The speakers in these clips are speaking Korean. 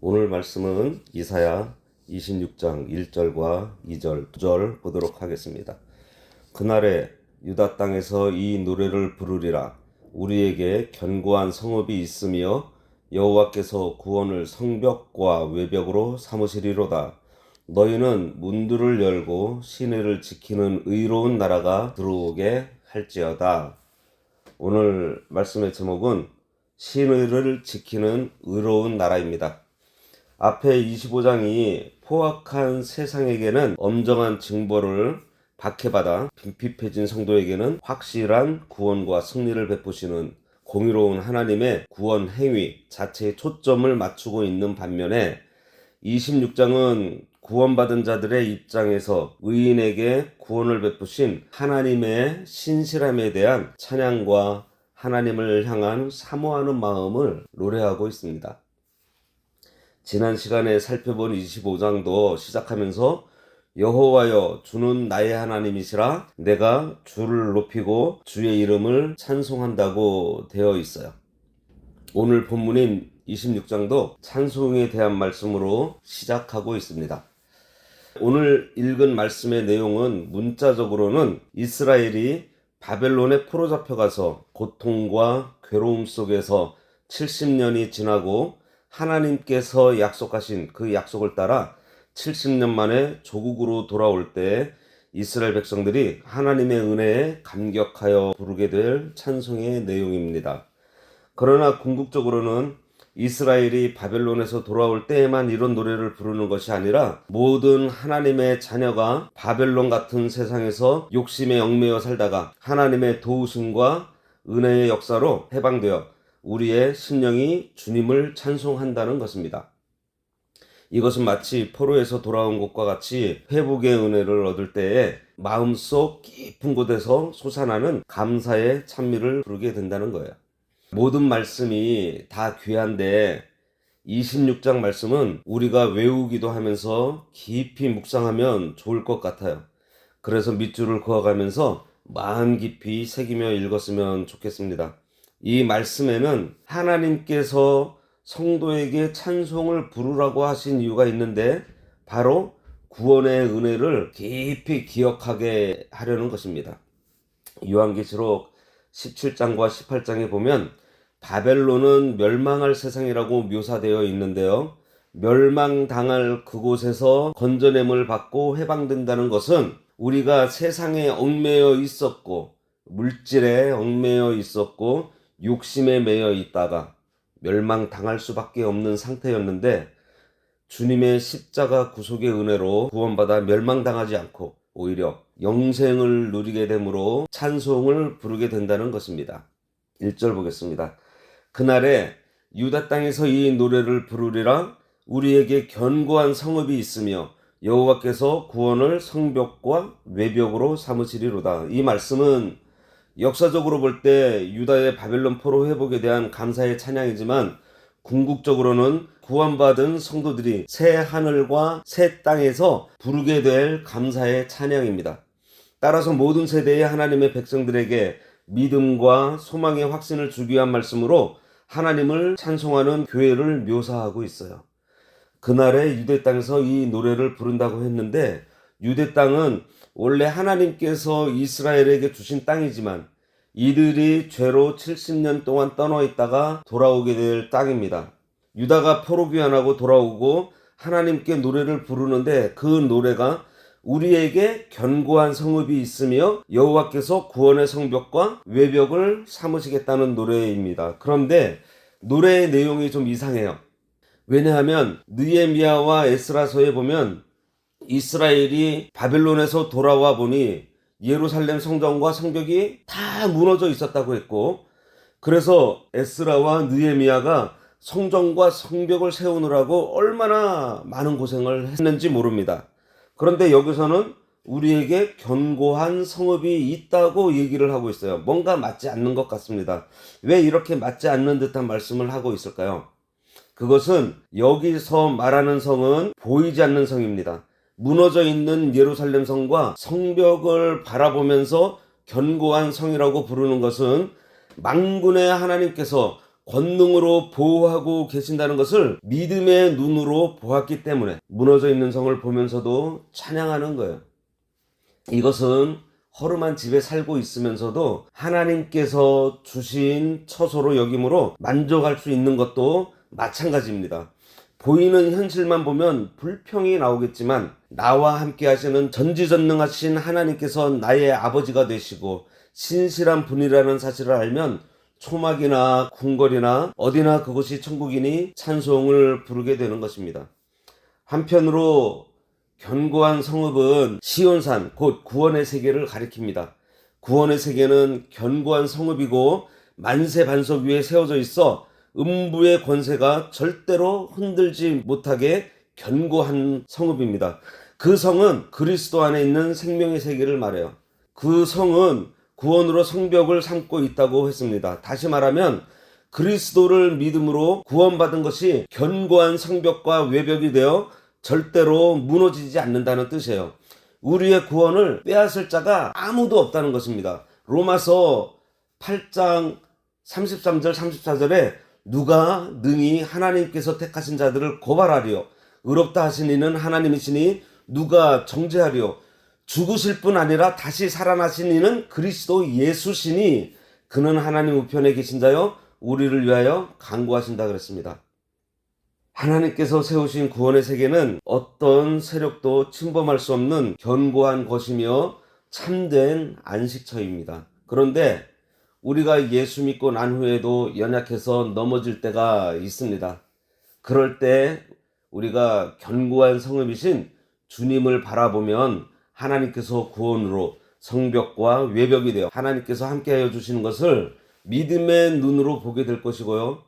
오늘 말씀은 이사야 26장 1절과 2절, 2절 보도록 하겠습니다. 그날에 유다 땅에서 이 노래를 부르리라. 우리에게 견고한 성읍이 있으며 여호와께서 구원을 성벽과 외벽으로 삼으시리로다. 너희는 문들을 열고 시내를 지키는 의로운 나라가 들어오게 할지어다. 오늘 말씀의 제목은 시내를 지키는 의로운 나라입니다. 앞에 25장이 포악한 세상에게는 엄정한 징벌을 박해받아 빈핍해진 성도에게는 확실한 구원과 승리를 베푸시는 공의로운 하나님의 구원 행위 자체에 초점을 맞추고 있는 반면에 26장은 구원받은 자들의 입장에서 의인에게 구원을 베푸신 하나님의 신실함에 대한 찬양과 하나님을 향한 사모하는 마음을 노래하고 있습니다. 지난 시간에 살펴본 25장도 시작하면서 여호와여 주는 나의 하나님이시라 내가 주를 높이고 주의 이름을 찬송한다고 되어 있어요. 오늘 본문인 26장도 찬송에 대한 말씀으로 시작하고 있습니다. 오늘 읽은 말씀의 내용은 문자적으로는 이스라엘이 바벨론에 포로 잡혀가서 고통과 괴로움 속에서 70년이 지나고 하나님께서 약속하신 그 약속을 따라 70년 만에 조국으로 돌아올 때 이스라엘 백성들이 하나님의 은혜에 감격하여 부르게 될 찬송의 내용입니다. 그러나 궁극적으로는 이스라엘이 바벨론에서 돌아올 때에만 이런 노래를 부르는 것이 아니라 모든 하나님의 자녀가 바벨론 같은 세상에서 욕심에 얽매여 살다가 하나님의 도우심과 은혜의 역사로 해방되어 우리의 심령이 주님을 찬송한다는 것입니다. 이것은 마치 포로에서 돌아온 것과 같이 회복의 은혜를 얻을 때에 마음속 깊은 곳에서 솟아나는 감사의 찬미를 부르게 된다는 거예요. 모든 말씀이 다 귀한데 26장 말씀은 우리가 외우기도 하면서 깊이 묵상하면 좋을 것 같아요. 그래서 밑줄을 그어가면서 마음 깊이 새기며 읽었으면 좋겠습니다. 이 말씀에는 하나님께서 성도에게 찬송을 부르라고 하신 이유가 있는데 바로 구원의 은혜를 깊이 기억하게 하려는 것입니다. 요한계시록 17장과 18장에 보면 바벨론은 멸망할 세상이라고 묘사되어 있는데요. 멸망당할 그곳에서 건져냄을 받고 해방된다는 것은 우리가 세상에 얽매여 있었고 물질에 얽매여 있었고 욕심에 매여 있다가 멸망당할 수밖에 없는 상태였는데 주님의 십자가 구속의 은혜로 구원받아 멸망당하지 않고 오히려 영생을 누리게 되므로 찬송을 부르게 된다는 것입니다. 1절 보겠습니다. 그날에 유다 땅에서 이 노래를 부르리라. 우리에게 견고한 성읍이 있으며 여호와께서 구원을 성벽과 외벽으로 삼으시리로다. 이 말씀은 역사적으로 볼 때 유다의 바벨론 포로 회복에 대한 감사의 찬양이지만 궁극적으로는 구원받은 성도들이 새 하늘과 새 땅에서 부르게 될 감사의 찬양입니다. 따라서 모든 세대의 하나님의 백성들에게 믿음과 소망의 확신을 주기 위한 말씀으로 하나님을 찬송하는 교회를 묘사하고 있어요. 그날에 유대 땅에서 이 노래를 부른다고 했는데 유대 땅은 원래 하나님께서 이스라엘에게 주신 땅이지만 이들이 죄로 70년 동안 떠나 있다가 돌아오게 될 땅입니다. 유다가 포로 귀환하고 돌아오고 하나님께 노래를 부르는데 그 노래가 우리에게 견고한 성읍이 있으며 여호와께서 구원의 성벽과 외벽을 삼으시겠다는 노래입니다. 그런데 노래의 내용이 좀 이상해요. 왜냐하면 느헤미야와 에스라서에 보면 이스라엘이 바벨론에서 돌아와 보니 예루살렘 성전과 성벽이 다 무너져 있었다고 했고 그래서 에스라와 느헤미야가 성전과 성벽을 세우느라고 얼마나 많은 고생을 했는지 모릅니다. 그런데 여기서는 우리에게 견고한 성읍이 있다고 얘기를 하고 있어요. 뭔가 맞지 않는 것 같습니다. 왜 이렇게 맞지 않는 듯한 말씀을 하고 있을까요? 그것은 여기서 말하는 성은 보이지 않는 성입니다. 무너져 있는 예루살렘 성과 성벽을 바라보면서 견고한 성이라고 부르는 것은 만군의 하나님께서 권능으로 보호하고 계신다는 것을 믿음의 눈으로 보았기 때문에 무너져 있는 성을 보면서도 찬양하는 거예요. 이것은 허름한 집에 살고 있으면서도 하나님께서 주신 처소로 여김으로 만족할 수 있는 것도 마찬가지입니다. 보이는 현실만 보면 불평이 나오겠지만 나와 함께 하시는 전지전능하신 하나님께서 나의 아버지가 되시고 신실한 분이라는 사실을 알면 초막이나 궁궐이나 어디나 그곳이 천국이니 찬송을 부르게 되는 것입니다. 한편으로 견고한 성읍은 시온산 곧 구원의 세계를 가리킵니다. 구원의 세계는 견고한 성읍이고 만세 반석 위에 세워져 있어 음부의 권세가 절대로 흔들지 못하게 견고한 성읍입니다. 그 성은 그리스도 안에 있는 생명의 세계를 말해요. 그 성은 구원으로 성벽을 삼고 있다고 했습니다. 다시 말하면 그리스도를 믿음으로 구원받은 것이 견고한 성벽과 외벽이 되어 절대로 무너지지 않는다는 뜻이에요. 우리의 구원을 빼앗을 자가 아무도 없다는 것입니다. 로마서 8장 33절 34절에 누가 능히 하나님께서 택하신 자들을 고발하리요 의롭다 하신 이는 하나님이시니 누가 정죄하리요 죽으실 뿐 아니라 다시 살아나신 이는 그리스도 예수시니 그는 하나님 우편에 계신 자요 우리를 위하여 간구하신다 그랬습니다. 하나님께서 세우신 구원의 세계는 어떤 세력도 침범할 수 없는 견고한 것이며 참된 안식처입니다. 그런데 우리가 예수 믿고 난 후에도 연약해서 넘어질 때가 있습니다. 그럴 때 우리가 견고한 성읍이신 주님을 바라보면 하나님께서 구원으로 성벽과 외벽이 되어 하나님께서 함께하여 주시는 것을 믿음의 눈으로 보게 될 것이고요.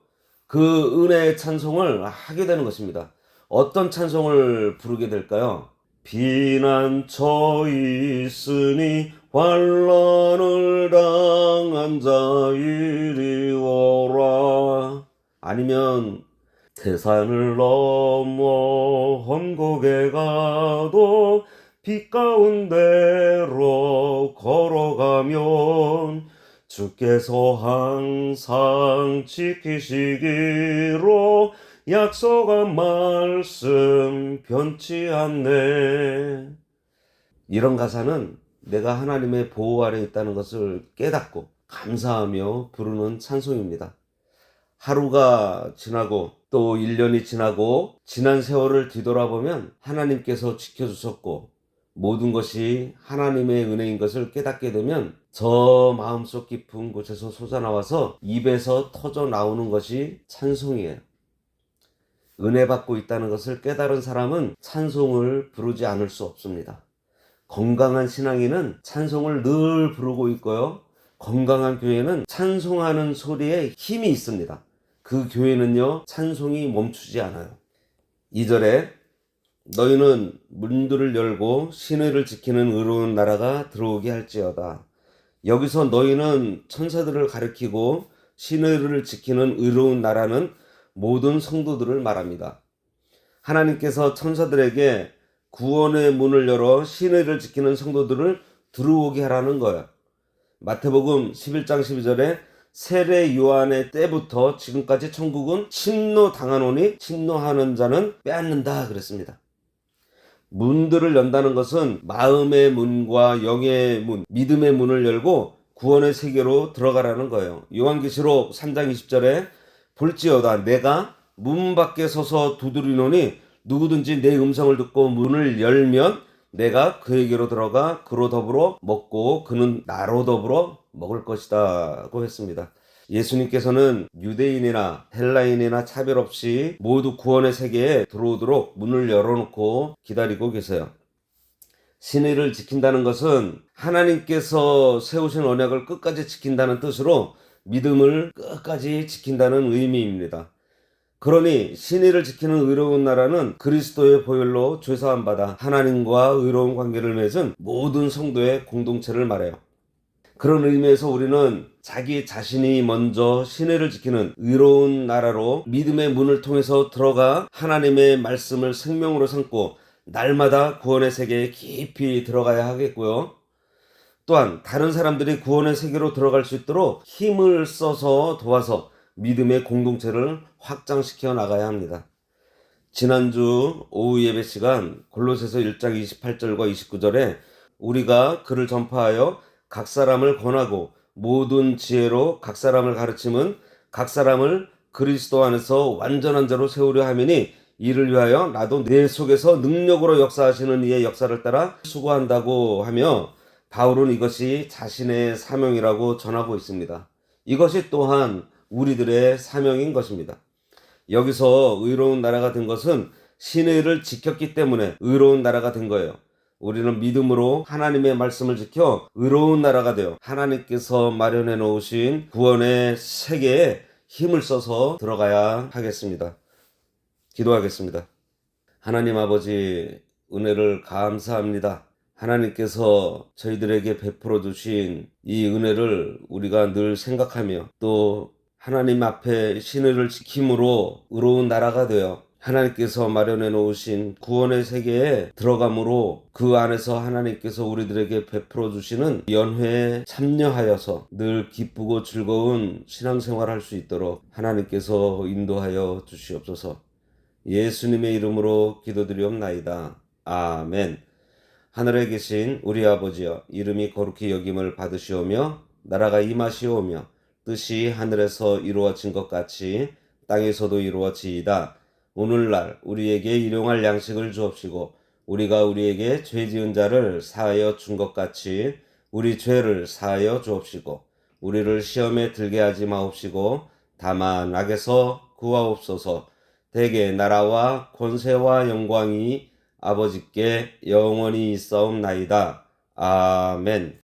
그 은혜의 찬송을 하게 되는 것입니다. 어떤 찬송을 부르게 될까요? 비난처 있으니 환난을 당한 자 이리 오라. 아니면 태산을 넘어 험곡에 가도 빛 가운데로 걸어가면 주께서 항상 지키시기로 약속한 말씀 변치 않네. 이런 가사는 내가 하나님의 보호 아래 있다는 것을 깨닫고 감사하며 부르는 찬송입니다. 하루가 지나고 또 1년이 지나고 지난 세월을 뒤돌아보면 하나님께서 지켜주셨고 모든 것이 하나님의 은혜인 것을 깨닫게 되면 저 마음속 깊은 곳에서 솟아나와서 입에서 터져 나오는 것이 찬송이에요. 은혜 받고 있다는 것을 깨달은 사람은 찬송을 부르지 않을 수 없습니다. 건강한 신앙인은 찬송을 늘 부르고 있고요. 건강한 교회는 찬송하는 소리에 힘이 있습니다. 그 교회는요, 찬송이 멈추지 않아요. 2절에 너희는 문들을 열고 신의를 지키는 의로운 나라가 들어오게 할지어다. 여기서 너희는 천사들을 가리키고 신의를 지키는 의로운 나라는 모든 성도들을 말합니다. 하나님께서 천사들에게 구원의 문을 열어 신의를 지키는 성도들을 들어오게 하라는 거예요. 마태복음 11장 12절에 세례 요한의 때부터 지금까지 천국은 침노당하노니 침노하는 자는 빼앗는다 그랬습니다. 문들을 연다는 것은 마음의 문과 영의 문, 믿음의 문을 열고 구원의 세계로 들어가라는 거예요. 요한계시록 3장 20절에 볼지어다 내가 문 밖에 서서 두드리노니 누구든지 내 음성을 듣고 문을 열면 내가 그에게로 들어가 그로 더불어 먹고 그는 나로 더불어 먹을 것이다고 했습니다. 예수님께서는 유대인이나 헬라인이나 차별 없이 모두 구원의 세계에 들어오도록 문을 열어놓고 기다리고 계세요. 신의를 지킨다는 것은 하나님께서 세우신 언약을 끝까지 지킨다는 뜻으로 믿음을 끝까지 지킨다는 의미입니다. 그러니 신의를 지키는 의로운 나라는 그리스도의 보혈로 죄사함 받아 하나님과 의로운 관계를 맺은 모든 성도의 공동체를 말해요. 그런 의미에서 우리는 자기 자신이 먼저 신의를 지키는 의로운 나라로 믿음의 문을 통해서 들어가 하나님의 말씀을 생명으로 삼고 날마다 구원의 세계에 깊이 들어가야 하겠고요. 또한 다른 사람들이 구원의 세계로 들어갈 수 있도록 힘을 써서 도와서 믿음의 공동체를 확장시켜 나가야 합니다. 지난주 오후 예배 시간 골로새서 1장 28절과 29절에 우리가 그를 전파하여 각 사람을 권하고 모든 지혜로 각 사람을 가르침은 각 사람을 그리스도 안에서 완전한 자로 세우려 하매니 이를 위하여 나도 내 속에서 능력으로 역사하시는 이의 역사를 따라 수고한다고 하며 바울은 이것이 자신의 사명이라고 전하고 있습니다. 이것이 또한 우리들의 사명인 것입니다. 여기서 의로운 나라가 된 것은 신의 일을 지켰기 때문에 의로운 나라가 된 거예요. 우리는 믿음으로 하나님의 말씀을 지켜 의로운 나라가 되어 하나님께서 마련해 놓으신 구원의 세계에 힘을 써서 들어가야 하겠습니다. 기도하겠습니다. 하나님 아버지, 은혜를 감사합니다. 하나님께서 저희들에게 베풀어 주신 이 은혜를 우리가 늘 생각하며 또 하나님 앞에 신의를 지킴으로 의로운 나라가 되어 하나님께서 마련해 놓으신 구원의 세계에 들어감으로 그 안에서 하나님께서 우리들에게 베풀어 주시는 연회에 참여하여서 늘 기쁘고 즐거운 신앙생활을 할 수 있도록 하나님께서 인도하여 주시옵소서. 예수님의 이름으로 기도드리옵나이다. 아멘. 하늘에 계신 우리 아버지여, 이름이 거룩히 여김을 받으시오며 나라가 임하시오며 뜻이 하늘에서 이루어진 것 같이 땅에서도 이루어지이다. 오늘날 우리에게 일용할 양식을 주옵시고 우리가 우리에게 죄 지은 자를 사하여 준 것 같이 우리 죄를 사하여 주옵시고 우리를 시험에 들게 하지 마옵시고 다만 악에서 구하옵소서. 대개 나라와 권세와 영광이 아버지께 영원히 있사옵나이다. 아멘.